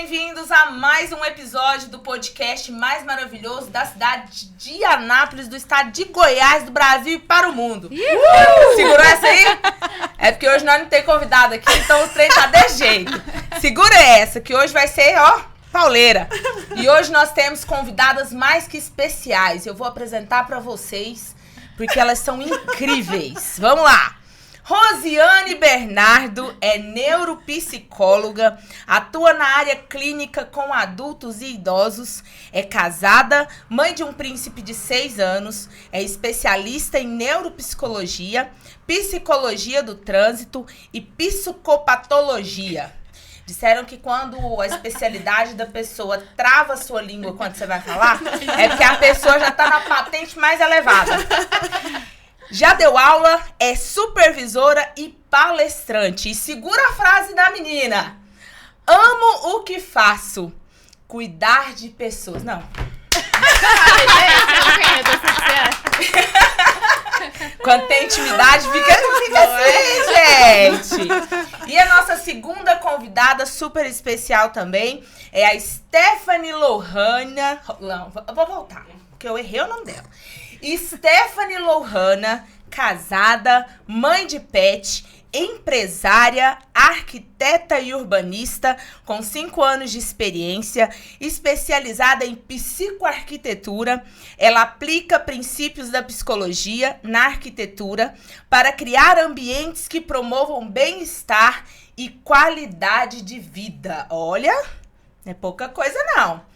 bem-vindos a mais um episódio do podcast mais maravilhoso da cidade de Anápolis, do estado de Goiás, do Brasil e para o mundo. Segurou essa aí? É porque hoje nós não temos convidado aqui, então o trem tá de jeito. Segura essa, que hoje vai ser, ó, pauleira. E hoje nós temos convidadas mais que especiais. Eu vou apresentar pra vocês, porque elas são incríveis. Vamos lá! Rosiane Bernardo é neuropsicóloga, atua na área clínica com adultos e idosos, é casada, mãe de um príncipe de 6 anos, é especialista em neuropsicologia, psicologia do trânsito e psicopatologia. Disseram que quando a especialidade da pessoa trava a sua língua quando você vai falar, é porque a pessoa já está na patente mais elevada. Já deu aula, é supervisora e palestrante. E segura a frase da menina. Amo o que faço. Cuidar de pessoas. Não. Quando tem intimidade, fica assim, gente. E a nossa segunda convidada, super especial também, é a Stephanie Lohana. Não, eu vou voltar, porque eu errei o nome dela. Stephanie Lohana, casada, mãe de pet, empresária, arquiteta e urbanista, com 5 anos de experiência, especializada em psicoarquitetura. Ela aplica princípios da psicologia na arquitetura para criar ambientes que promovam bem-estar e qualidade de vida. Olha, não é pouca coisa não.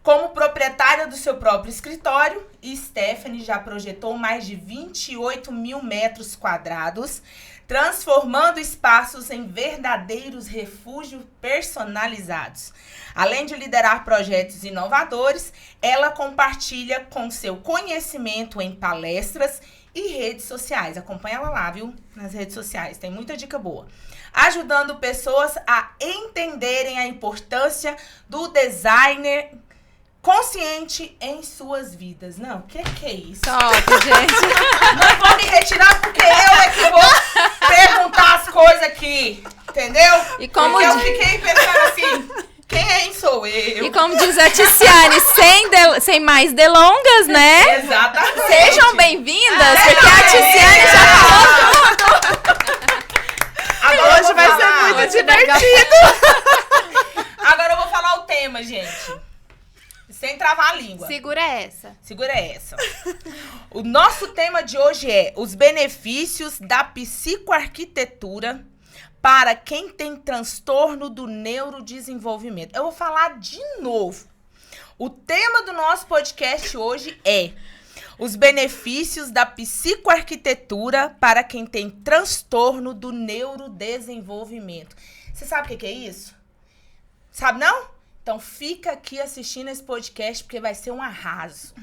Como proprietária do seu próprio escritório, Stephanie já projetou mais de 28 mil metros quadrados, transformando espaços em verdadeiros refúgios personalizados. Além de liderar projetos inovadores, ela compartilha com seu conhecimento em palestras e redes sociais. Acompanha ela lá, viu? Nas redes sociais, tem muita dica boa. Ajudando pessoas a entenderem a importância do designer consciente em suas vidas. Não, que é isso? Top, gente. Não vou me retirar porque eu é que vou perguntar as coisas aqui, entendeu? E como porque eu fiquei pensando assim, quem sou eu? E como diz a Ticiane, sem mais delongas, né? Exatamente. Sejam bem-vindas, porque a Ticiane já falou tudo. Hoje vai ser muito divertido. Agora eu vou falar o tema, gente. Sem travar a língua. Segura essa. O nosso tema de hoje é os benefícios da psicoarquitetura para quem tem transtorno do neurodesenvolvimento. Eu vou falar de novo. O tema do nosso podcast hoje é os benefícios da psicoarquitetura para quem tem transtorno do neurodesenvolvimento. Você sabe o que é isso? Sabe não? Então, fica aqui assistindo esse podcast, porque vai ser um arraso.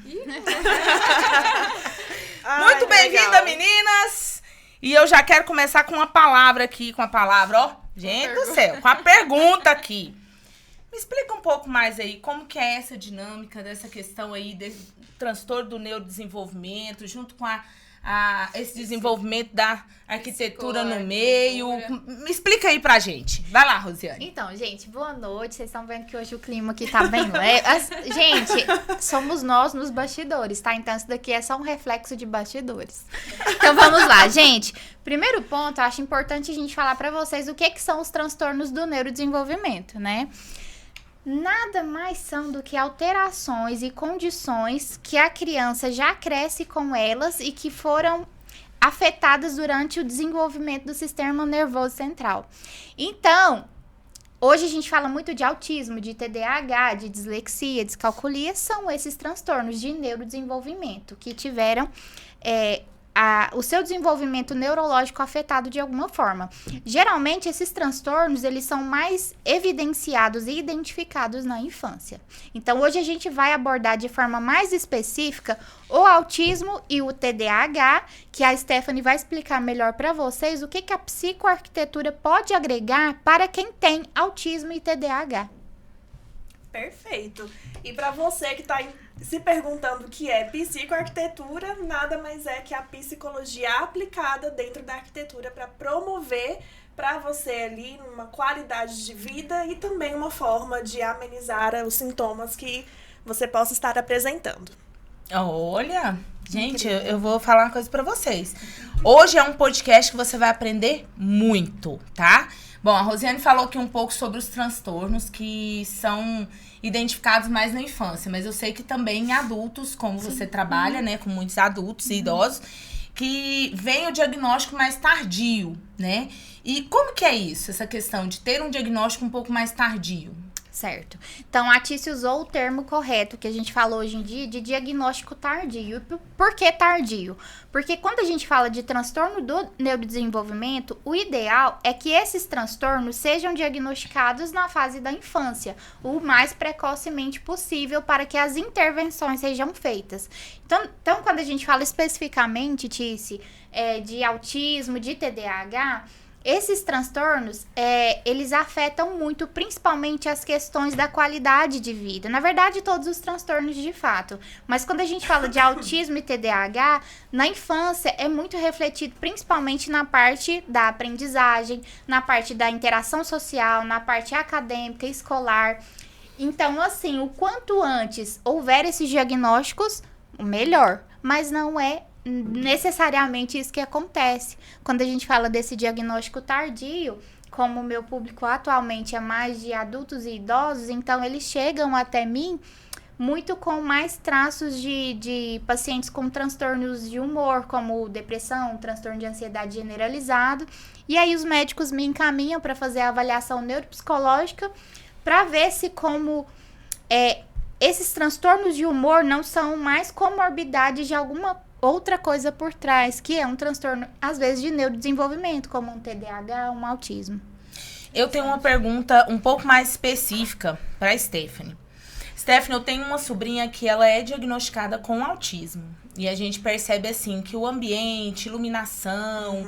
Muito bem-vinda, meninas! E eu já quero começar com uma palavra aqui, ó. Gente do céu, com a pergunta aqui. Me explica um pouco mais aí, como que é essa dinâmica dessa questão aí, desse transtorno do neurodesenvolvimento, junto com esse desenvolvimento da arquitetura no meio. Me explica aí pra gente. Vai lá, Rosiane. Então, gente, boa noite. Vocês estão vendo que hoje o clima aqui tá bem leve. Gente, somos nós nos bastidores, tá? Então, isso daqui é só um reflexo de bastidores. Então, vamos lá, gente. Primeiro ponto, eu acho importante a gente falar pra vocês o que são os transtornos do neurodesenvolvimento, né? Nada mais são do que alterações e condições que a criança já cresce com elas e que foram afetadas durante o desenvolvimento do sistema nervoso central. Então, hoje a gente fala muito de autismo, de TDAH, de dislexia, descalculia, são esses transtornos de neurodesenvolvimento que tiveram o seu desenvolvimento neurológico afetado de alguma forma. Geralmente, esses transtornos, eles são mais evidenciados e identificados na infância. Então, hoje a gente vai abordar de forma mais específica o autismo e o TDAH, que a Stephanie vai explicar melhor para vocês o que a psicoarquitetura pode agregar para quem tem autismo e TDAH. Perfeito. E para você que está se perguntando o que é psicoarquitetura, nada mais é que a psicologia aplicada dentro da arquitetura para promover para você ali uma qualidade de vida e também uma forma de amenizar os sintomas que você possa estar apresentando. Olha, gente, eu vou falar uma coisa pra vocês. Hoje é um podcast que você vai aprender muito, tá? Bom, a Rosiane falou aqui um pouco sobre os transtornos que são identificados mais na infância, mas eu sei que também em adultos, como você trabalha, né, com muitos adultos e idosos, que vem o diagnóstico mais tardio, né? E como que é isso, essa questão de ter um diagnóstico um pouco mais tardio? Certo. Então, a Tícia usou o termo correto que a gente fala hoje em dia de diagnóstico tardio. Por que tardio? Porque quando a gente fala de transtorno do neurodesenvolvimento, o ideal é que esses transtornos sejam diagnosticados na fase da infância, o mais precocemente possível para que as intervenções sejam feitas. Então quando a gente fala especificamente, Tícia, de autismo, de TDAH, esses transtornos, eles afetam muito, principalmente as questões da qualidade de vida. Na verdade, todos os transtornos de fato. Mas quando a gente fala de autismo e TDAH, na infância é muito refletido principalmente na parte da aprendizagem, na parte da interação social, na parte acadêmica, escolar. Então, assim, o quanto antes houver esses diagnósticos, melhor. Mas não é necessariamente isso que acontece. Quando a gente fala desse diagnóstico tardio, como o meu público atualmente é mais de adultos e idosos, então eles chegam até mim muito com mais traços de pacientes com transtornos de humor, como depressão, transtorno de ansiedade generalizado, e aí os médicos me encaminham para fazer a avaliação neuropsicológica para ver se esses transtornos de humor não são mais comorbidades de alguma outra coisa por trás, que é um transtorno, às vezes, de neurodesenvolvimento, como um TDAH, um autismo. Eu tenho uma pergunta um pouco mais específica para Stephanie. Stephanie, eu tenho uma sobrinha que ela é diagnosticada com autismo. E a gente percebe, assim, que o ambiente, iluminação,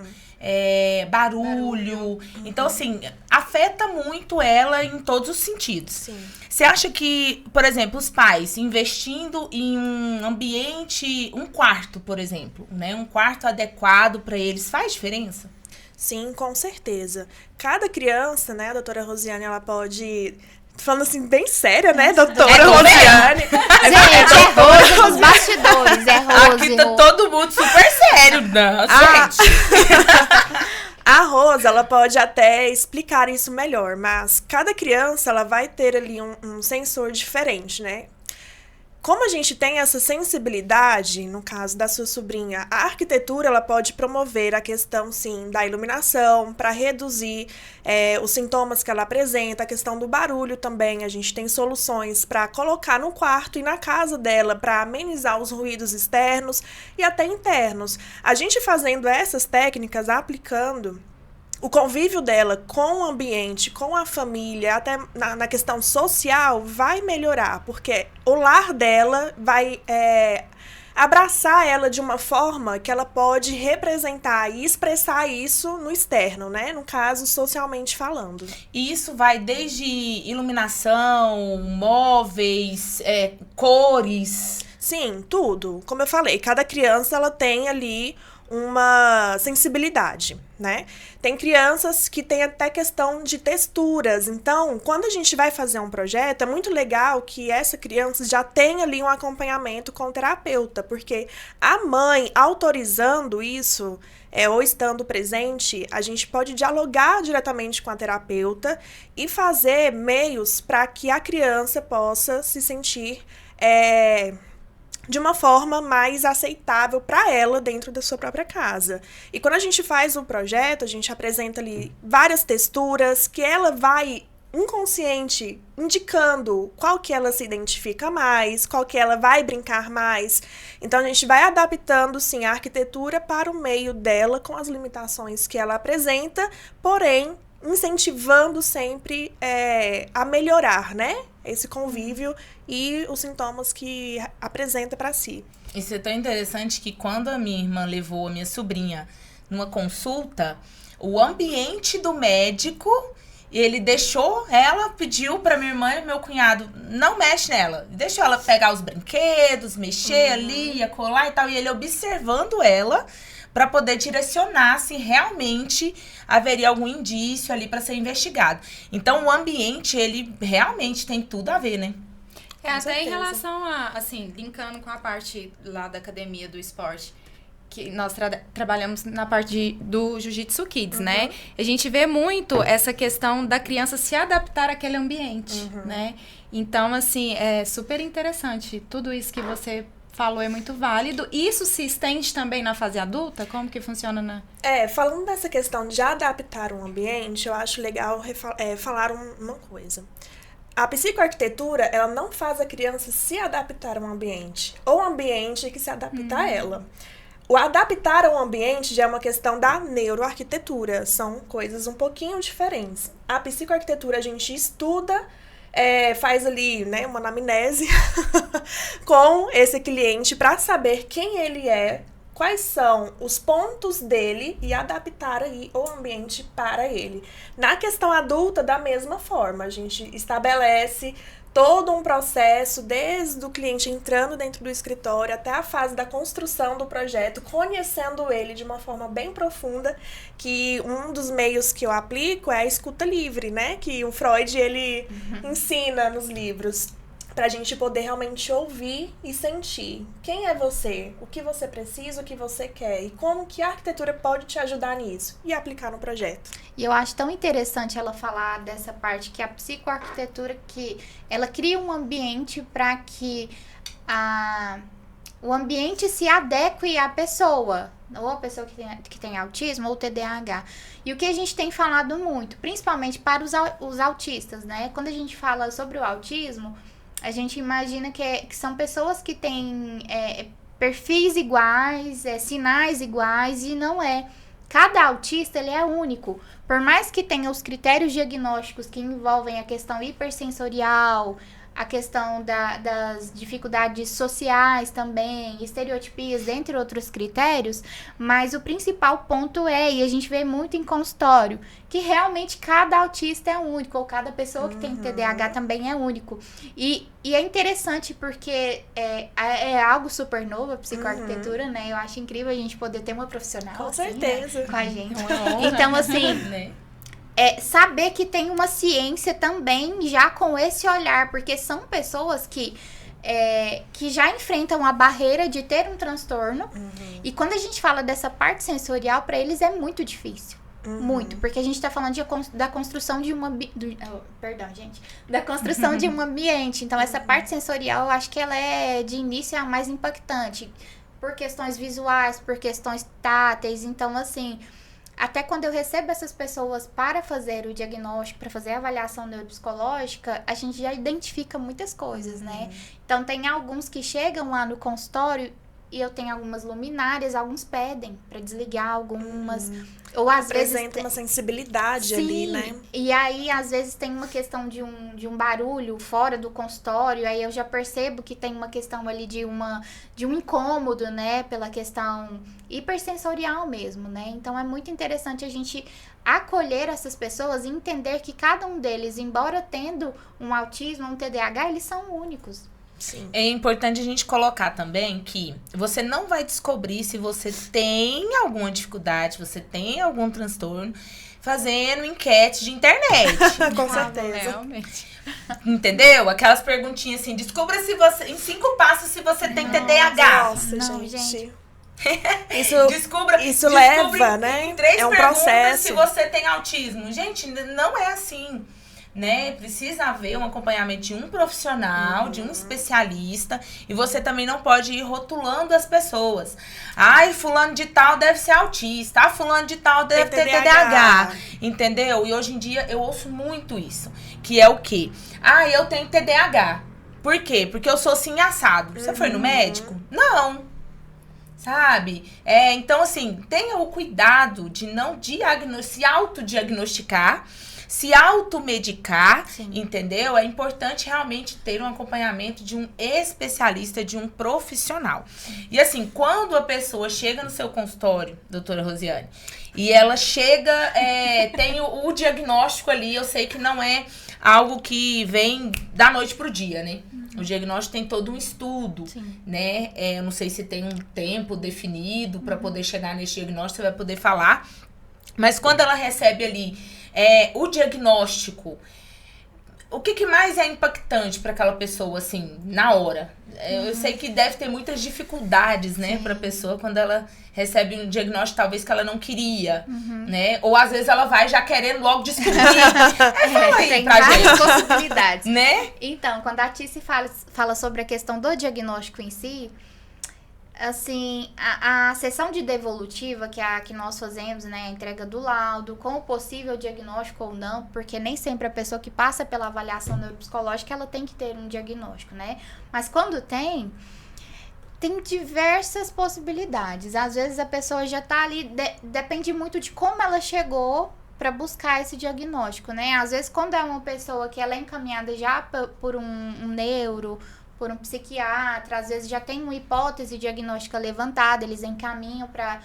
barulho. Então, assim, afeta muito ela em todos os sentidos. Sim. Você acha que, por exemplo, os pais investindo em um ambiente, um quarto, por exemplo, né? Um quarto adequado para eles, faz diferença? Sim, com certeza. Cada criança, né, a doutora Rosiane, ela pode... Falando assim, bem séria, né, doutora Rosiane? Gente, Rose nos bastidores, Rose. Aqui tá todo mundo super sério, não, gente. A Rosa, ela pode até explicar isso melhor, mas cada criança, ela vai ter ali um sensor diferente, né? Como a gente tem essa sensibilidade, no caso da sua sobrinha, a arquitetura ela pode promover a questão, sim, da iluminação, para reduzir os sintomas que ela apresenta, a questão do barulho também. A gente tem soluções para colocar no quarto e na casa dela, para amenizar os ruídos externos e até internos. A gente fazendo essas técnicas, aplicando o convívio dela com o ambiente, com a família, até na questão social, vai melhorar, porque o lar dela vai abraçar ela de uma forma que ela pode representar e expressar isso no externo, né? No caso, socialmente falando. E isso vai desde iluminação, móveis, cores. Sim, tudo. Como eu falei, cada criança ela tem ali uma sensibilidade, né? Tem crianças que têm até questão de texturas. Então, quando a gente vai fazer um projeto, é muito legal que essa criança já tenha ali um acompanhamento com o terapeuta, porque a mãe autorizando isso, ou estando presente, a gente pode dialogar diretamente com a terapeuta e fazer meios para que a criança possa se sentir de uma forma mais aceitável para ela dentro da sua própria casa. E quando a gente faz o projeto, a gente apresenta ali várias texturas que ela vai, inconsciente, indicando qual que ela se identifica mais, qual que ela vai brincar mais. Então, a gente vai adaptando, sim, a arquitetura para o meio dela, com as limitações que ela apresenta, porém, incentivando sempre a melhorar, né? Esse convívio e os sintomas que apresenta para si. Isso é tão interessante que quando a minha irmã levou a minha sobrinha numa consulta, o ambiente do médico, ele deixou ela, pediu para minha irmã e meu cunhado, não mexe nela. Deixou ela pegar os brinquedos, mexer ali, colar e tal. E ele observando ela para poder direcionar se realmente haveria algum indício ali para ser investigado. Então, o ambiente, ele realmente tem tudo a ver, né? Até certeza. em relação a, assim, linkando com a parte lá da academia do esporte, que nós trabalhamos na parte do Jiu-Jitsu Kids, né? A gente vê muito essa questão da criança se adaptar àquele ambiente, né? Então, assim, é super interessante. Tudo isso que você falou é muito válido. Isso se estende também na fase adulta? Como que funciona na... Falando dessa questão de adaptar um ambiente, eu acho legal falar uma coisa. A psicoarquitetura, ela não faz a criança se adaptar a um ambiente, ou o ambiente que se adapta a ela. O adaptar ao ambiente já é uma questão da neuroarquitetura, são coisas um pouquinho diferentes. A psicoarquitetura a gente estuda, faz ali, né, uma anamnese com esse cliente para saber quem ele é, quais são os pontos dele e adaptar aí o ambiente para ele. Na questão adulta, da mesma forma, a gente estabelece todo um processo, desde o cliente entrando dentro do escritório até a fase da construção do projeto, conhecendo ele de uma forma bem profunda, que um dos meios que eu aplico é a escuta livre, né? Que o Freud, ele ensina nos livros, pra gente poder realmente ouvir e sentir quem é você, o que você precisa, o que você quer e como que a arquitetura pode te ajudar nisso e aplicar no projeto. E eu acho tão interessante ela falar dessa parte que a psicoarquitetura, que ela cria um ambiente para que o ambiente se adeque à pessoa, ou a pessoa que tem autismo ou TDAH. E o que a gente tem falado muito, principalmente para os autistas, né? Quando a gente fala sobre o autismo, a gente imagina que são pessoas que têm perfis iguais, sinais iguais, e não é. Cada autista, ele é único. Por mais que tenha os critérios diagnósticos que envolvem a questão hipersensorial, a questão das dificuldades sociais também, estereotipias, dentre outros critérios, mas o principal ponto e a gente vê muito em consultório, que realmente cada autista é único, ou cada pessoa que tem TDAH também é único. E é interessante porque é algo super novo, a psicoarquitetura, né? Eu acho incrível a gente poder ter uma profissional Com assim, certeza. né? Com a gente. honra. Então, assim... Né? Saber que tem uma ciência também já com esse olhar, porque são pessoas que já enfrentam a barreira de ter um transtorno, e quando a gente fala dessa parte sensorial, para eles é muito difícil. Muito, porque a gente tá falando da construção de da construção de um ambiente. Então, essa parte sensorial, eu acho que ela é, de início, a mais impactante, por questões visuais, por questões táteis. Então, assim... Até quando eu recebo essas pessoas para fazer o diagnóstico, para fazer a avaliação neuropsicológica, a gente já identifica muitas coisas, né? Então, tem alguns que chegam lá no consultório e eu tenho algumas luminárias, alguns pedem para desligar algumas... Ou às vezes Apresenta uma sensibilidade ali, né? E aí, às vezes, tem uma questão de um barulho fora do consultório, aí eu já percebo que tem uma questão ali de um incômodo, né? Pela questão hipersensorial mesmo, né? Então, é muito interessante a gente acolher essas pessoas e entender que cada um deles, embora tendo um autismo, um TDAH, eles são únicos. Sim. É importante a gente colocar também que você não vai descobrir se você tem alguma dificuldade, você tem algum transtorno, fazendo enquete de internet. Com certeza. Realmente. Entendeu? Aquelas perguntinhas assim, descubra se você, em 5 passos, se você tem TDAH. Nossa, Não, gente. gente. Isso leva, né? Em 3 É um perguntas processo. se você tem autismo. Gente, não é assim. Né? Precisa haver um acompanhamento de um profissional, de um especialista, e você também não pode ir rotulando as pessoas. Ai, fulano de tal deve ser autista, fulano de tal deve ter TDAH, entendeu? E hoje em dia eu ouço muito isso, que é o quê? Ah, eu tenho TDAH. Por quê? Porque eu sou assim assado. Você foi no médico? Não. Sabe? Então, assim, tenha o cuidado de não se autodiagnosticar, se automedicar, entendeu? É importante realmente ter um acompanhamento de um especialista, de um profissional. E assim, quando a pessoa chega no seu consultório, doutora Rosiane, e ela chega, tem o diagnóstico ali, eu sei que não é algo que vem da noite pro dia, né? O diagnóstico tem todo um estudo, Sim. né? Eu não sei se tem um tempo definido para poder chegar nesse diagnóstico, você vai poder falar. Mas quando ela recebe ali o diagnóstico, o que mais é impactante para aquela pessoa, assim, na hora? Eu sei que deve ter muitas dificuldades, né, para a pessoa quando ela recebe um diagnóstico talvez que ela não queria, né? Ou às vezes ela vai já querendo logo descobrir. Fala aí tem pra várias gente, possibilidades. né? Então, quando a Tice fala sobre a questão do diagnóstico em si, assim, a sessão de devolutiva, que é a que nós fazemos, né, a entrega do laudo, com o possível diagnóstico ou não, porque nem sempre a pessoa que passa pela avaliação neuropsicológica, ela tem que ter um diagnóstico, né? Mas quando tem diversas possibilidades. Às vezes a pessoa já tá ali, depende muito de como ela chegou para buscar esse diagnóstico, né? Às vezes quando é uma pessoa que ela é encaminhada já por um neuro, por um psiquiatra, às vezes já tem uma hipótese diagnóstica levantada, eles encaminham para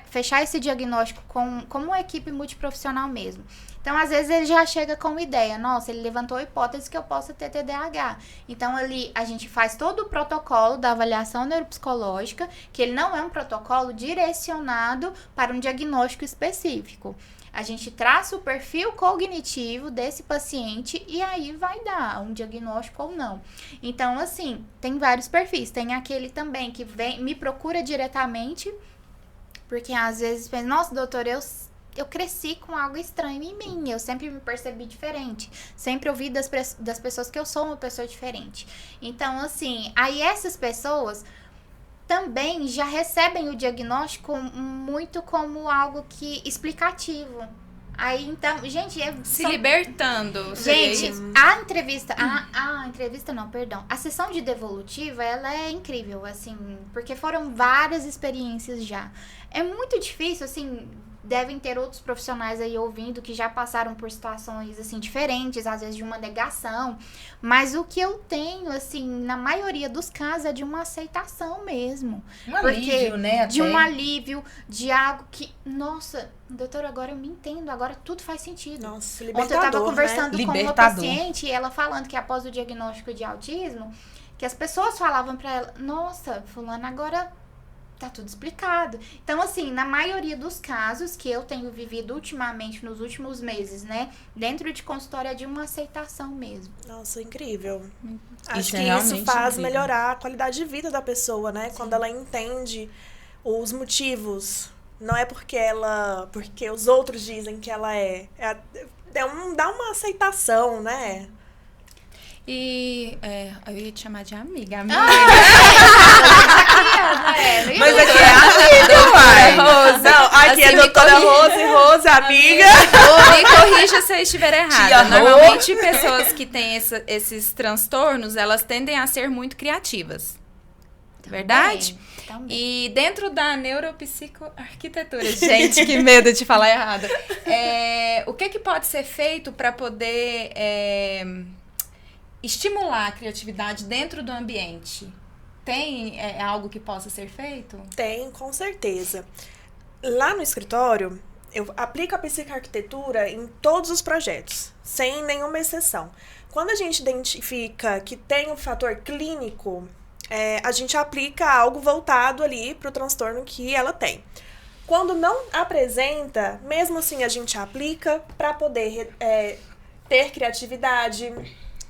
fechar esse diagnóstico com uma equipe multiprofissional mesmo. Então, às vezes, ele já chega com uma ideia, nossa, ele levantou a hipótese que eu possa ter TDAH. Então, ali, a gente faz todo o protocolo da avaliação neuropsicológica, que ele não é um protocolo direcionado para um diagnóstico específico. A gente traça o perfil cognitivo desse paciente e aí vai dar um diagnóstico ou não. Então, assim, tem vários perfis. Tem aquele também que me procura diretamente, porque às vezes pensa, nossa, doutor, eu cresci com algo estranho em mim, eu sempre me percebi diferente, sempre ouvi das pessoas que eu sou uma pessoa diferente. Então, assim, aí essas pessoas também já recebem o diagnóstico muito como algo explicativo. Aí, então, gente... Se libertando. Gente, a entrevista... A entrevista não, perdão. A sessão de devolutiva, ela é incrível, assim, porque foram várias experiências já. É muito difícil, assim... Devem ter outros profissionais aí ouvindo que já passaram por situações, assim, diferentes, às vezes de uma negação. Mas o que eu tenho, assim, na maioria dos casos é de uma aceitação mesmo. Um alívio, né? De um alívio, de algo que... Nossa, doutora, agora eu me entendo, agora tudo faz sentido. Nossa, Ontem libertador, eu tava conversando né? com uma paciente e ela falando que após o diagnóstico de autismo, que as pessoas falavam pra ela, nossa, fulana, agora... tá tudo explicado. Então, assim, na maioria dos casos que eu tenho vivido ultimamente, nos últimos meses, né? Dentro de consultório é de uma aceitação mesmo. Nossa, incrível. Isso Acho é que realmente isso faz incrível. melhorar a qualidade de vida da pessoa, né? Sim. Quando ela entende os motivos. Não é porque os outros dizem que ela dá uma aceitação, né? E eu ia te chamar de amiga. Mas aqui é amiga, uai. Não, aqui é Assim, doutora Rose, amiga. Me corrija se eu estiver errada. Tia Normalmente, pessoas que têm esses transtornos, elas tendem a ser muito criativas. Verdade? Também. E dentro da neuropsicoarquitetura, gente, que medo de falar errado. O que pode ser feito para poder estimular a criatividade dentro do ambiente? Tem algo que possa ser feito? Tem, com certeza. Lá no escritório, eu aplico a psicoarquitetura em todos os projetos, sem nenhuma exceção. Quando a gente identifica que tem um fator clínico, a gente aplica algo voltado ali para o transtorno que ela tem. Quando não apresenta, mesmo assim a gente aplica para poder ter criatividade,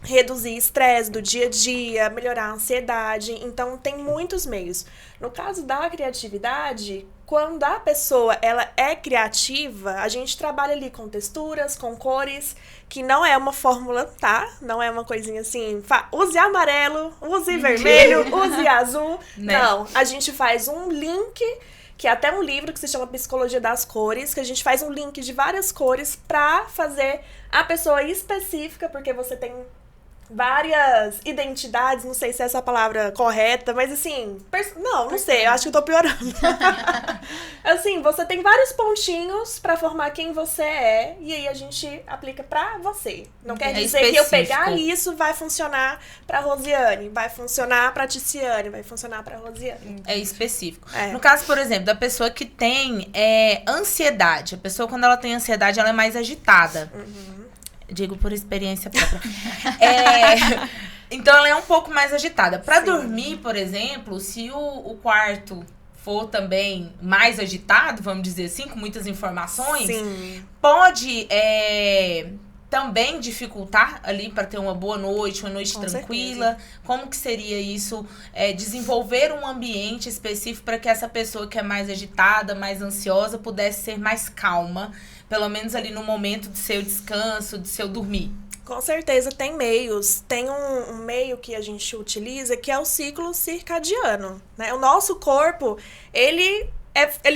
reduzir estresse do dia a dia, melhorar a ansiedade. Então, tem muitos meios. No caso da criatividade, quando a pessoa ela é criativa, a gente trabalha ali com texturas, com cores, que não é uma fórmula, tá? Não é uma coisinha assim, use amarelo, use vermelho, use azul. Né? Não, a gente faz um link, que é até um livro que se chama Psicologia das Cores, que a gente faz um link de várias cores pra fazer a pessoa específica, porque você tem várias identidades, não sei se é essa a palavra correta, mas assim, não sei, eu acho que eu tô piorando. Assim, você tem vários pontinhos pra formar quem você é, e aí a gente aplica pra você. Não quer dizer que eu pegar isso vai funcionar pra Rosiane, vai funcionar pra Ticiane, vai funcionar pra Rosiane. É específico. No caso, por exemplo, da pessoa que tem ansiedade, a pessoa quando ela tem ansiedade, ela é mais agitada. Digo por experiência própria. Então ela é um pouco mais agitada. Pra Sim. dormir, por exemplo, se o quarto for também mais agitado, vamos dizer assim, com muitas informações, Sim. pode também dificultar ali para ter uma boa noite, uma noite Com tranquila. Como que seria isso? Desenvolver um ambiente específico para que essa pessoa que é mais agitada, mais ansiosa, pudesse ser mais calma, pelo menos ali no momento de seu descanso, de seu dormir. Com certeza tem meios. Tem um meio que a gente utiliza que é o ciclo circadiano, né? O nosso corpo, ele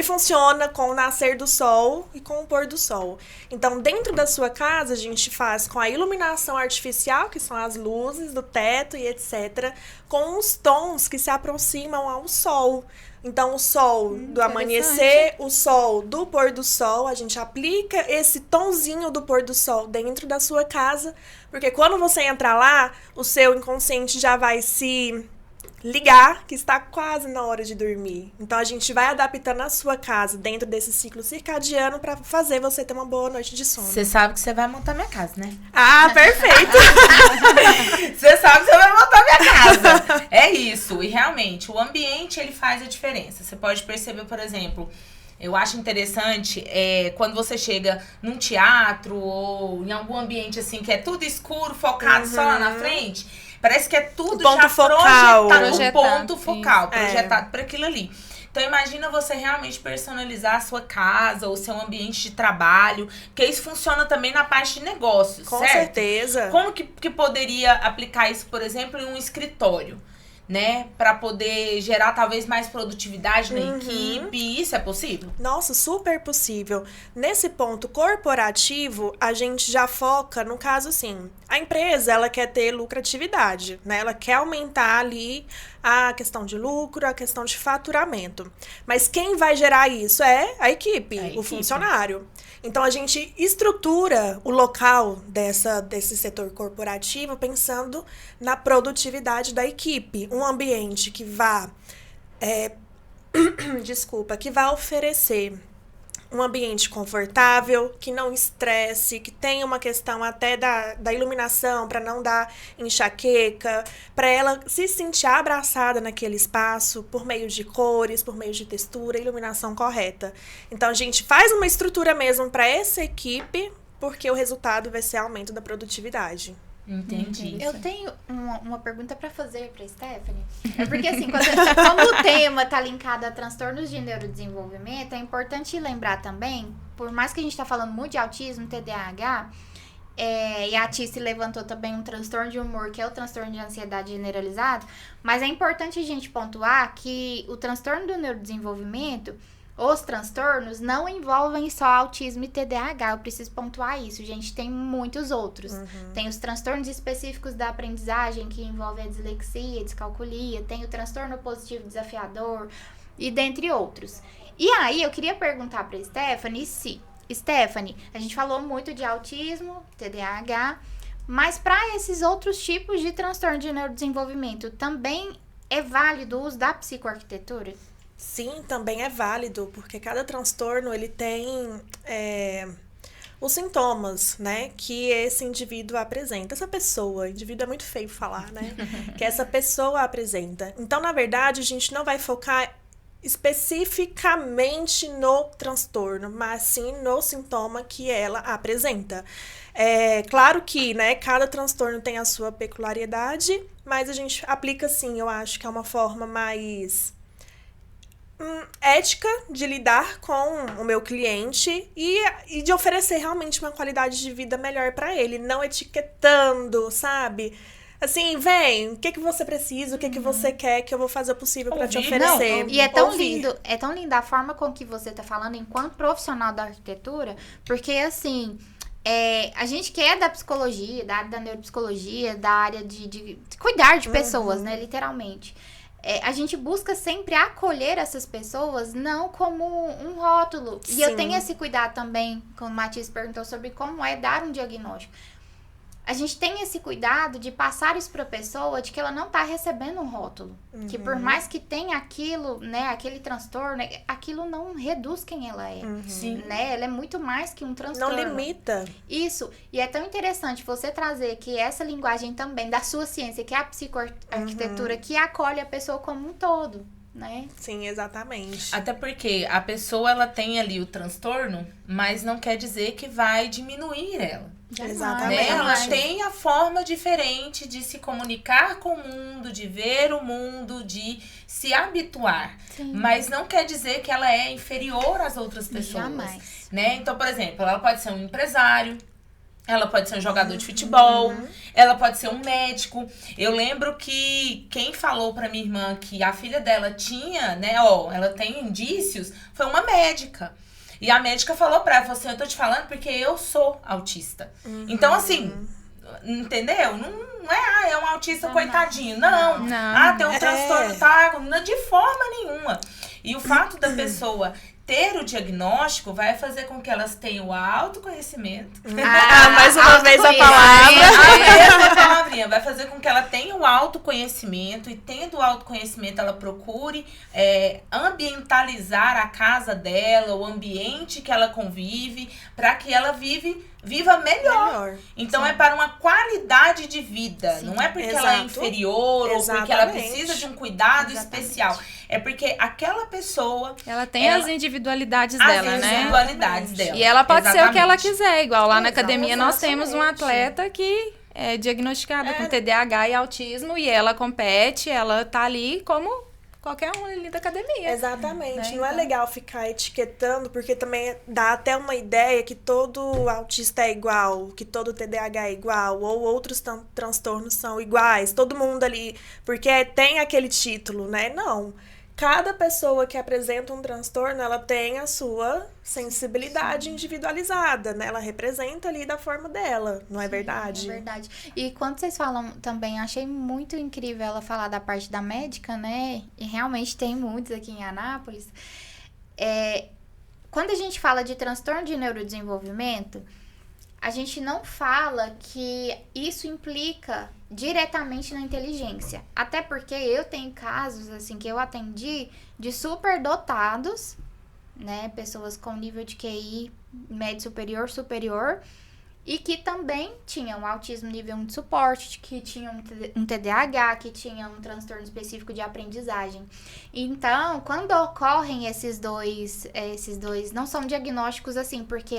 funciona com o nascer do sol e com o pôr do sol. Então, dentro da sua casa, a gente faz com a iluminação artificial, que são as luzes do teto e etc., com os tons que se aproximam ao sol. Então, o sol do amanhecer, o sol do pôr do sol, a gente aplica esse tonzinho do pôr do sol dentro da sua casa, porque quando você entra lá, o seu inconsciente já vai se ligar que está quase na hora de dormir. Então, a gente vai adaptando a sua casa dentro desse ciclo circadiano para fazer você ter uma boa noite de sono. Você sabe que você vai montar minha casa, né? Ah, perfeito! Você sabe que você vai montar minha casa. É isso. E realmente, o ambiente, ele faz a diferença. Você pode perceber, por exemplo, eu acho interessante quando você chega num teatro ou em algum ambiente assim, que é tudo escuro, focado só lá na frente. Parece que é tudo ponto já focal. projetado, um ponto Isso. focal, projetado para aquilo ali. Então, imagina você realmente personalizar a sua casa, o seu ambiente de trabalho, porque isso funciona também na parte de negócios, Com certo? certeza. Como que poderia aplicar isso, por exemplo, em um escritório, né? Para poder gerar talvez mais produtividade na equipe. Isso é possível? Nossa, super possível. Nesse ponto corporativo, a gente já foca, no caso assim, a empresa, ela quer ter lucratividade, né? Ela quer aumentar ali a questão de lucro, a questão de faturamento. Mas quem vai gerar isso é a equipe, A o equipe. funcionário. Então, a gente estrutura o local desse setor corporativo pensando na produtividade da equipe. Um ambiente que vá que vai oferecer um ambiente confortável, que não estresse, que tenha uma questão até da iluminação, para não dar enxaqueca, para ela se sentir abraçada naquele espaço por meio de cores, por meio de textura, iluminação correta. Então, a gente faz uma estrutura mesmo para essa equipe, porque o resultado vai ser aumento da produtividade. Entendi. Eu tenho uma pergunta pra fazer pra Stephanie. É porque, assim, como o tema tá linkado a transtornos de neurodesenvolvimento, é importante lembrar também, por mais que a gente tá falando muito de autismo, TDAH, e a Tice levantou também um transtorno de humor, que é o transtorno de ansiedade generalizado, mas é importante a gente pontuar que o transtorno do neurodesenvolvimento, os transtornos, não envolvem só autismo e TDAH. Eu preciso pontuar isso, gente. Tem muitos outros. Tem os transtornos específicos da aprendizagem, que envolvem a dislexia, a descalculia. Tem o transtorno positivo desafiador, e dentre outros. E aí, eu queria perguntar pra Stephanie Stephanie, a gente falou muito de autismo, TDAH, mas para esses outros tipos de transtorno de neurodesenvolvimento, também é válido o uso da psicoarquitetura? Sim, também é válido, porque cada transtorno ele tem os sintomas, né, que esse indivíduo apresenta. Indivíduo é muito feio falar, né, que essa pessoa apresenta. Então, na verdade, a gente não vai focar especificamente no transtorno, mas sim no sintoma que ela apresenta. Claro que, né, cada transtorno tem a sua peculiaridade, mas a gente aplica, sim, eu acho que é uma forma mais ética de lidar com o meu cliente e de oferecer realmente uma qualidade de vida melhor para ele, não etiquetando, sabe? Assim, vem, o que você precisa, o que você quer, que eu vou fazer o possível para te oferecer. Não, e é tão lindo a forma com que você tá falando enquanto profissional da arquitetura, porque assim, a gente que é da psicologia, da área da neuropsicologia, da área de cuidar de pessoas, né, literalmente. A gente busca sempre acolher essas pessoas, não como um rótulo. Sim. E eu tenho esse cuidado também, como o Matias perguntou sobre como é dar um diagnóstico. a gente tem esse cuidado de passar isso pra pessoa de que ela não tá recebendo um rótulo. Que por mais que tenha aquilo, né, aquele transtorno, aquilo não reduz quem ela é. Sim. Né? Ela é muito mais que um transtorno. Não limita. Isso. E é tão interessante você trazer que essa linguagem também da sua ciência, que é a psicoarquitetura, que acolhe a pessoa como um todo, né? Sim, exatamente. Até porque a pessoa, ela tem ali o transtorno, mas não quer dizer que vai diminuir ela. Jamais, Exatamente. Né? Ela jamais. tem a forma diferente de se comunicar com o mundo, de ver o mundo, de se habituar. Sim. Mas não quer dizer que ela é inferior às outras pessoas. Jamais. Né? Então, por exemplo, ela pode ser um empresário, ela pode ser um jogador de futebol, ela pode ser um médico. Eu lembro que quem falou pra minha irmã que a filha dela tinha, né, ela tem indícios, foi uma médica. E a médica falou pra ela, falou assim, eu tô te falando porque eu sou autista. Então, assim, entendeu? Não é, é um autista coitadinho. Não. Não. Tem um transtorno, tá? De forma nenhuma. E o fato da pessoa ter o diagnóstico vai fazer com que elas tenham o autoconhecimento. Mais uma vez a Essa é a palavrinha. Vai fazer com que ela tenha o autoconhecimento e, tendo o autoconhecimento, ela procure ambientalizar a casa dela, o ambiente que ela convive, para que ela viva melhor. Então, é para uma qualidade de vida. Sim. Não é porque ela é inferior ou porque ela precisa de um cuidado especial. É porque aquela pessoa... Ela tem as individualidades dela, né? As individualidades dela. E ela pode ser o que ela quiser. Igual lá na academia nós temos um atleta que é diagnosticada com TDAH e autismo. E ela compete, ela tá ali como qualquer um ali da academia. Exatamente. Né? Não é legal ficar etiquetando, porque também dá até uma ideia que todo autista é igual, que todo TDAH é igual, ou outros transtornos são iguais, todo mundo ali, porque tem aquele título, né? Não. Cada pessoa que apresenta um transtorno, ela tem a sua sensibilidade individualizada, né? Ela representa ali da forma dela, não é verdade? É verdade. E quando vocês falam também, achei muito incrível ela falar da parte da médica, né? E realmente tem muitos aqui em Anápolis. Quando a gente fala de transtorno de neurodesenvolvimento, a gente não fala que isso implica diretamente na inteligência. Até porque eu tenho casos, assim, que eu atendi de superdotados, né? Pessoas com nível de QI médio superior, e que também tinham autismo nível 1 de suporte, que tinham um TDAH, que tinham um transtorno específico de aprendizagem. Então, quando ocorrem esses dois não são diagnósticos assim, porque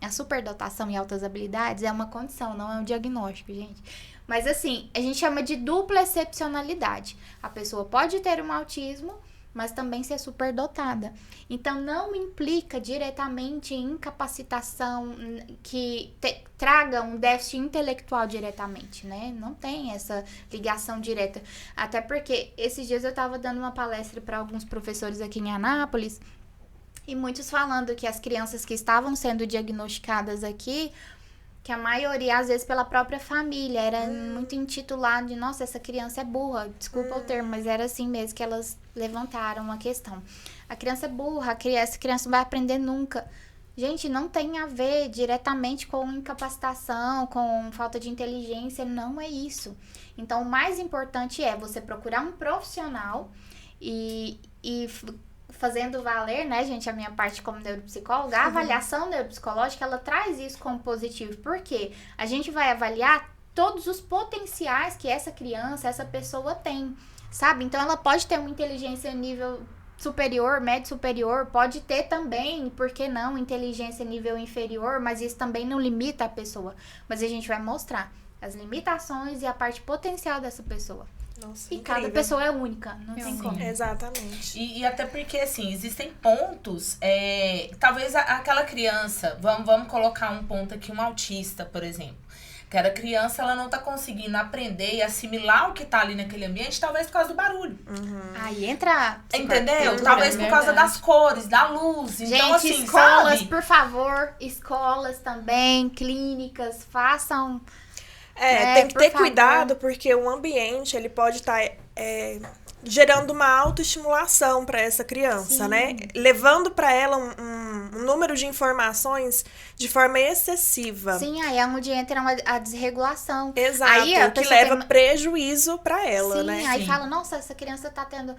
a superdotação e altas habilidades é uma condição, não é um diagnóstico, gente. Mas assim, a gente chama de dupla excepcionalidade. A pessoa pode ter um autismo, mas também ser superdotada. Então, não implica diretamente em incapacitação que traga um déficit intelectual diretamente, né? Não tem essa ligação direta. Até porque, esses dias eu estava dando uma palestra para alguns professores aqui em Anápolis, e muitos falando que as crianças que estavam sendo diagnosticadas aqui, que a maioria, às vezes, pela própria família, era muito intitulado de, nossa, essa criança é burra, desculpa o termo, mas era assim mesmo que elas levantaram a questão. A criança é burra, essa criança não vai aprender nunca. Gente, não tem a ver diretamente com incapacitação, com falta de inteligência, não é isso. Então, o mais importante é você procurar um profissional e fazendo valer, né, gente, a minha parte como neuropsicóloga, a avaliação neuropsicológica, ela traz isso como positivo. Por quê? A gente vai avaliar todos os potenciais que essa criança, essa pessoa tem, sabe? Então, ela pode ter uma inteligência nível superior, médio superior, pode ter também, por que não, inteligência nível inferior, mas isso também não limita a pessoa. Mas a gente vai mostrar as limitações e a parte potencial dessa pessoa. Nossa, e incrível. Cada pessoa é única, não tem Sim. como. Exatamente. E até porque, assim, existem pontos, talvez aquela criança, vamos colocar um ponto aqui, um autista, por exemplo. Aquela criança, ela não tá conseguindo aprender e assimilar o que tá ali naquele ambiente, talvez por causa do barulho. Aí entra... Entendeu? Talvez por causa das cores, da luz. Gente, Então, assim, escolas, sabe? por favor, escolas também, clínicas, façam... Tem que por ter favor. cuidado, porque o ambiente, ele pode estar gerando uma autoestimulação para essa criança, Sim. né? Levando para ela número de informações de forma excessiva. Sim, aí é onde entra a desregulação. Exato, aí, a que pessoa leva tem... prejuízo para ela, Sim, né? aí Sim. fala, nossa, essa criança tá tendo...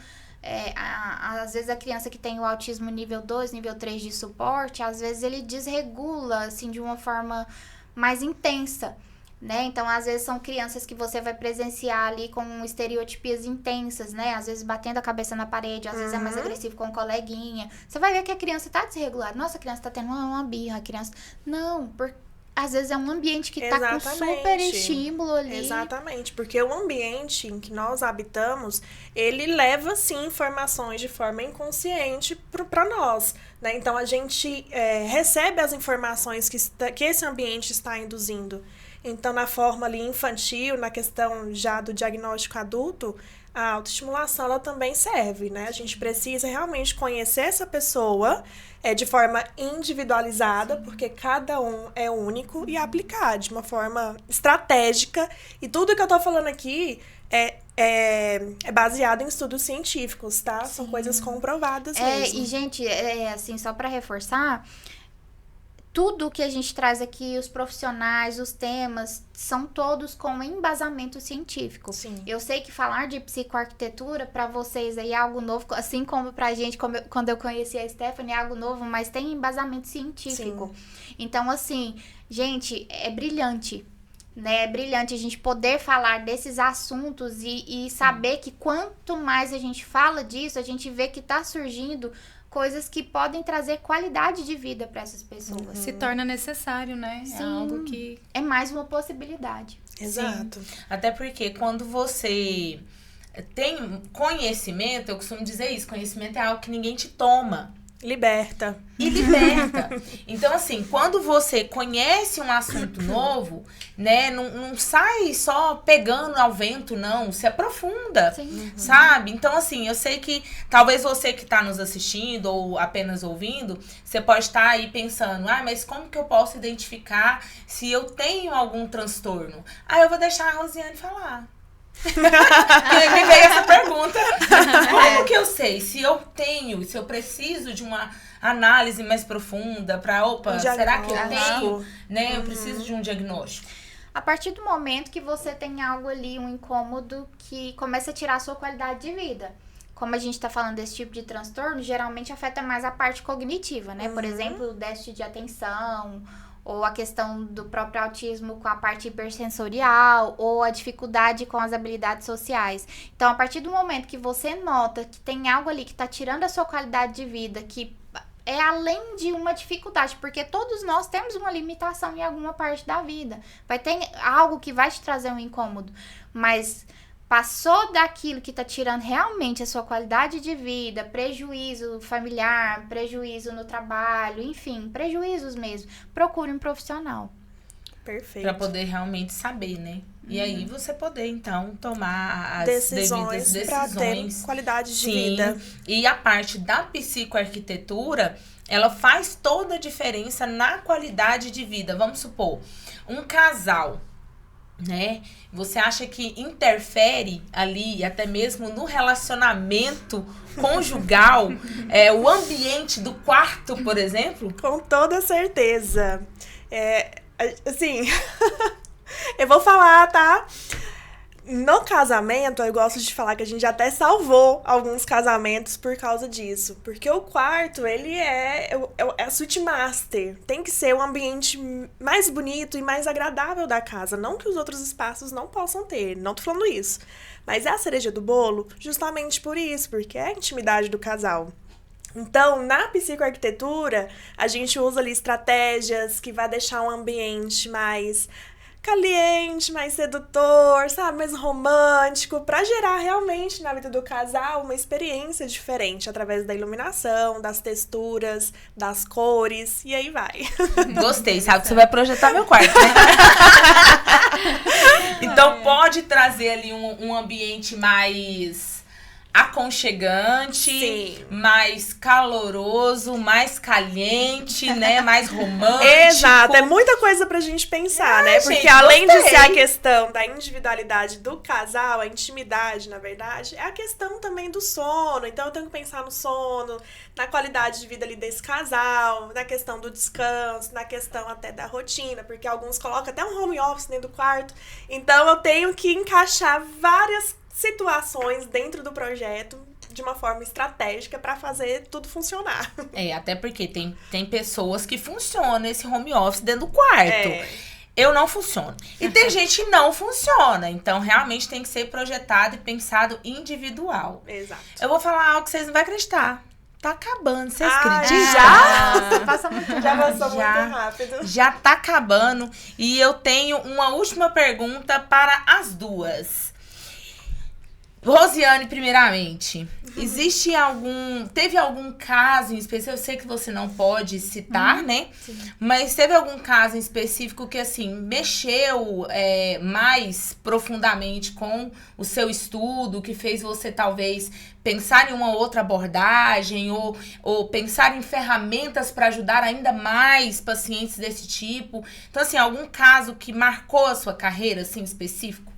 às vezes a criança que tem o autismo nível 2, nível 3 de suporte, às vezes ele desregula, assim, de uma forma mais intensa, né? Então, às vezes são crianças que você vai presenciar ali com estereotipias intensas, né? Às vezes batendo a cabeça na parede, às vezes é mais agressivo com o coleguinha. Você vai ver que a criança tá desregulada. Nossa, a criança tá tendo uma birra, a criança... Não, porque às vezes é um ambiente que tá com super estímulo ali. Exatamente, porque o ambiente em que nós habitamos, ele leva, sim, informações de forma inconsciente para nós, né? Então, a gente recebe as informações que esse ambiente está induzindo. Então, na forma ali infantil, na questão já do diagnóstico adulto, a autoestimulação, ela também serve, né? A gente precisa realmente conhecer essa pessoa de forma individualizada, porque cada um é único, e aplicar de uma forma estratégica. E tudo que eu tô falando aqui é baseado em estudos científicos, tá? Sim. São coisas comprovadas mesmo. E, gente, assim, só para reforçar... Tudo que a gente traz aqui, os profissionais, os temas, são todos com embasamento científico. Sim. Eu sei que falar de psicoarquitetura para vocês aí é algo novo, assim como pra gente, quando eu conheci a Stephanie, é algo novo, mas tem embasamento científico. Sim. Então, assim, gente, é brilhante, né? É brilhante a gente poder falar desses assuntos e saber que quanto mais a gente fala disso, a gente vê que tá surgindo coisas que podem trazer qualidade de vida para essas pessoas. Se torna necessário, né? Sim. É algo que... É mais uma possibilidade. Exato. Sim. Até porque quando você tem conhecimento, eu costumo dizer isso, conhecimento é algo que ninguém te toma. Liberta. E liberta. Então, assim, quando você conhece um assunto novo, né, não sai só pegando ao vento, não. Se aprofunda, sabe? Então, assim, eu sei que talvez você que está nos assistindo ou apenas ouvindo, você pode estar aí pensando, mas como que eu posso identificar se eu tenho algum transtorno? Eu vou deixar a Rosiane falar. Me veio essa pergunta. Como que eu sei se eu preciso de uma análise mais profunda para, será que eu tenho, né? Eu preciso de um diagnóstico. A partir do momento que você tem algo ali, um incômodo que começa a tirar a sua qualidade de vida. Como a gente tá falando desse tipo de transtorno, geralmente afeta mais a parte cognitiva, né? Por exemplo, o déficit de atenção, ou a questão do próprio autismo com a parte hipersensorial, ou a dificuldade com as habilidades sociais. Então, a partir do momento que você nota que tem algo ali que tá tirando a sua qualidade de vida, que é além de uma dificuldade, porque todos nós temos uma limitação em alguma parte da vida. Vai ter algo que vai te trazer um incômodo, mas... Passou daquilo que tá tirando realmente a sua qualidade de vida, prejuízo familiar, prejuízo no trabalho, enfim, prejuízos mesmo. Procure um profissional. Perfeito. Pra poder realmente saber, né? E aí você poder, então, tomar as devidas decisões. Pra ter qualidade de vida. E a parte da psicoarquitetura, ela faz toda a diferença na qualidade de vida. Vamos supor, um casal, né? Você acha que interfere ali, até mesmo no relacionamento conjugal, o ambiente do quarto, por exemplo? Com toda certeza. Assim, eu vou falar, tá? No casamento, eu gosto de falar que a gente até salvou alguns casamentos por causa disso. Porque o quarto, ele é a suite master. Tem que ser o ambiente mais bonito e mais agradável da casa. Não que os outros espaços não possam ter, não tô falando isso. Mas é a cereja do bolo justamente por isso, porque é a intimidade do casal. Então, na psicoarquitetura, a gente usa ali estratégias que vai deixar um ambiente mais caliente, mais sedutor, sabe? Mais romântico, pra gerar realmente na vida do casal uma experiência diferente através da iluminação, das texturas, das cores, e aí vai. Gostei, sabe que você vai projetar meu quarto, né? Então pode trazer ali um ambiente mais aconchegante, Sim. mais caloroso, mais caliente, né? Mais romântico. Exato, é muita coisa pra gente pensar, né? Porque gente, além de gostei. ser a questão da individualidade do casal, a intimidade, na verdade, é a questão também do sono. Então eu tenho que pensar no sono, na qualidade de vida ali desse casal, na questão do descanso, na questão até da rotina, porque alguns colocam até um home office dentro do quarto. Então eu tenho que encaixar várias situações dentro do projeto de uma forma estratégica para fazer tudo funcionar. Até porque tem pessoas que funcionam esse home office dentro do quarto. Eu não funciono. E tem gente que não funciona. Então, realmente tem que ser projetado e pensado individual. Exato. Eu vou falar algo que vocês não vão acreditar. Tá acabando, vocês acreditam? Nossa, passa muito Já rápido. passou muito rápido. Já tá acabando. E eu tenho uma última pergunta para as duas. Rosiane, primeiramente, teve algum caso em específico, eu sei que você não pode citar, né? Sim. Mas teve algum caso em específico que, assim, mexeu mais profundamente com o seu estudo, que fez você, talvez, pensar em uma outra abordagem ou pensar em ferramentas para ajudar ainda mais pacientes desse tipo? Então, assim, algum caso que marcou a sua carreira, assim, específico?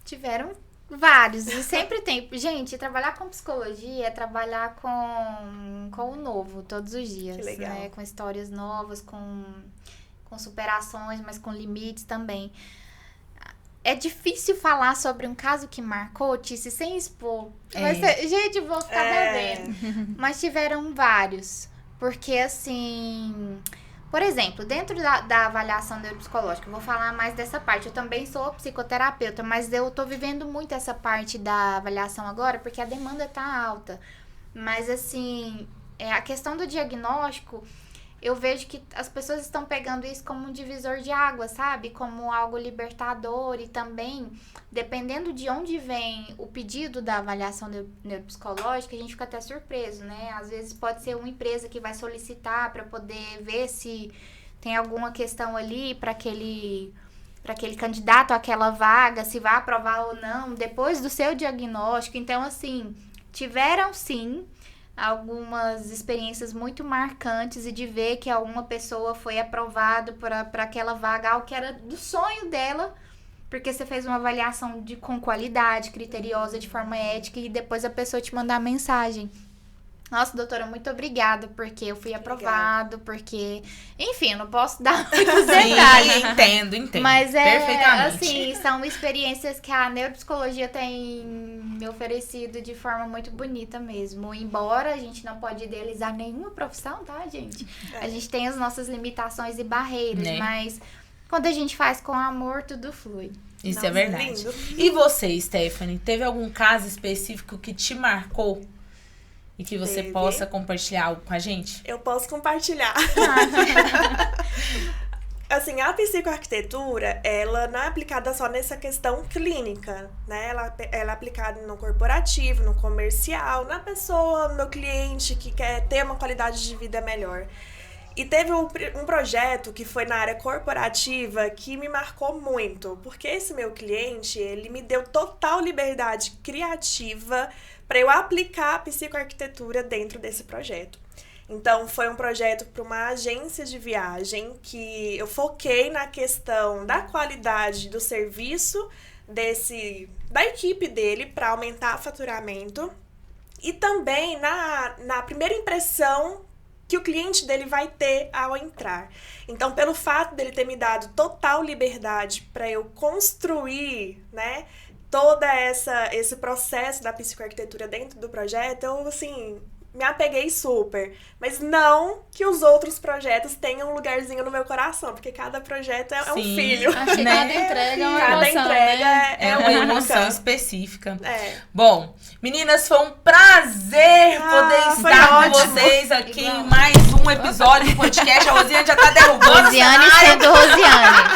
Tiveram vários, e sempre tem. Gente, trabalhar com psicologia é trabalhar com o novo todos os dias. Que legal. Né? Com histórias novas, com superações, mas com limites também. É difícil falar sobre um caso que marcou, Tícia, sem expor. Gente, vou ficar devendo. Mas tiveram vários. Porque, assim... Por exemplo, dentro da avaliação neuropsicológica, eu vou falar mais dessa parte. Eu também sou psicoterapeuta, mas eu tô vivendo muito essa parte da avaliação agora, porque a demanda tá alta. Mas, assim, a questão do diagnóstico, eu vejo que as pessoas estão pegando isso como um divisor de água, sabe? Como algo libertador e também, dependendo de onde vem o pedido da avaliação neuropsicológica, a gente fica até surpreso, né? Às vezes pode ser uma empresa que vai solicitar para poder ver se tem alguma questão ali para aquele candidato àquela vaga, se vai aprovar ou não, depois do seu diagnóstico. Então, assim, tiveram sim algumas experiências muito marcantes e de ver que alguma pessoa foi aprovada para aquela vaga, algo que era do sonho dela, porque você fez uma avaliação com qualidade, criteriosa, de forma ética, e depois a pessoa te mandar mensagem. Nossa, doutora, muito obrigada, porque eu fui aprovado, porque... Enfim, eu não posso dar muitos detalhes. Entendo. Mas perfeitamente. assim, são experiências que a neuropsicologia tem me oferecido de forma muito bonita mesmo. Embora a gente não pode idealizar nenhuma profissão, tá, gente? A gente tem as nossas limitações e barreiras, Né? Mas quando a gente faz com amor, tudo flui. Isso Nossa, é verdade. lindo. E você, Stephanie, teve algum caso específico que te marcou e que você Teve. possa compartilhar algo com a gente? Eu posso compartilhar. Assim, a psicoarquitetura, ela não é aplicada só nessa questão clínica, né? Ela é aplicada no corporativo, no comercial, na pessoa, no cliente que quer ter uma qualidade de vida melhor. E teve um projeto que foi na área corporativa que me marcou muito, porque esse meu cliente, ele me deu total liberdade criativa para eu aplicar a psicoarquitetura dentro desse projeto. Então, foi um projeto para uma agência de viagem que eu foquei na questão da qualidade do serviço da equipe dele para aumentar o faturamento e também na primeira impressão que o cliente dele vai ter ao entrar. Então, pelo fato dele ter me dado total liberdade para eu construir, né, todo esse processo da psicoarquitetura dentro do projeto, eu, assim, me apeguei super. Mas não que os outros projetos tenham um lugarzinho no meu coração, porque cada projeto é um filho. Acho que Né? cada entrega é uma Cada emoção, entrega né? É uma emoção única. específica. É. Bom, meninas, foi um prazer poder foi estar com ótimo. vocês aqui Igual. em mais um episódio do podcast. A Rosiane já tá derrubando o Rosiane cenário. sendo Rosiane.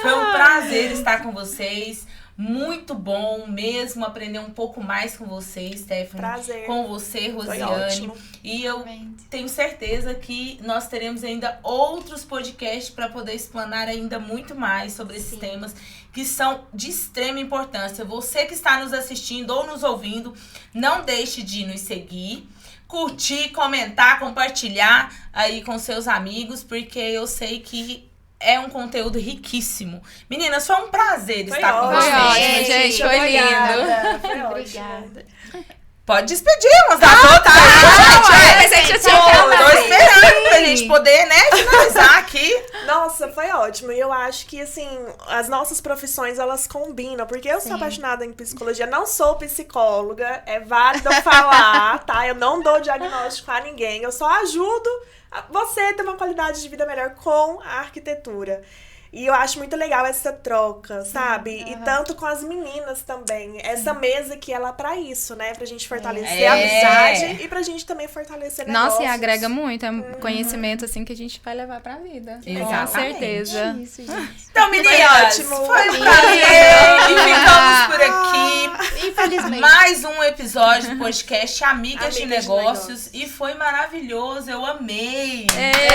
Foi um prazer estar com vocês. Muito bom mesmo aprender um pouco mais com você, Stephanie. Prazer. Com você, Foi Rosiane. ótimo. E eu tenho certeza que nós teremos ainda outros podcasts para poder explanar ainda muito mais sobre esses temas que são de extrema importância. Você que está nos assistindo ou nos ouvindo, não deixe de nos seguir, curtir, comentar, compartilhar aí com seus amigos, porque eu sei que é um conteúdo riquíssimo. Meninas, foi um prazer estar com Foi vocês. ótimo, gente. Foi lindo. Foi ótimo. Obrigada. Pode despedir umas das outras, gente. Tô esperando pra gente poder, né, finalizar aqui. Nossa, foi ótimo. E eu acho que, assim, as nossas profissões, elas combinam. Porque eu sou apaixonada em psicologia, não sou psicóloga. É válido eu falar, tá? Eu não dou diagnóstico a ninguém. Eu só ajudo você a ter uma qualidade de vida melhor com a arquitetura. E eu acho muito legal essa troca, sabe? E tanto com as meninas também. Essa mesa aqui, ela é pra isso, né? Pra gente fortalecer a amizade e pra gente também fortalecer negócios. Nossa, e agrega muito. É um conhecimento, assim, que a gente vai levar pra vida. Com Exatamente. certeza. Isso, gente. Então, meninas, ótimo. foi um prazer. E ficamos por aqui. Infelizmente. Mais um episódio do podcast Amigas de Amigas de Negócios. E foi maravilhoso. Eu amei. Ê!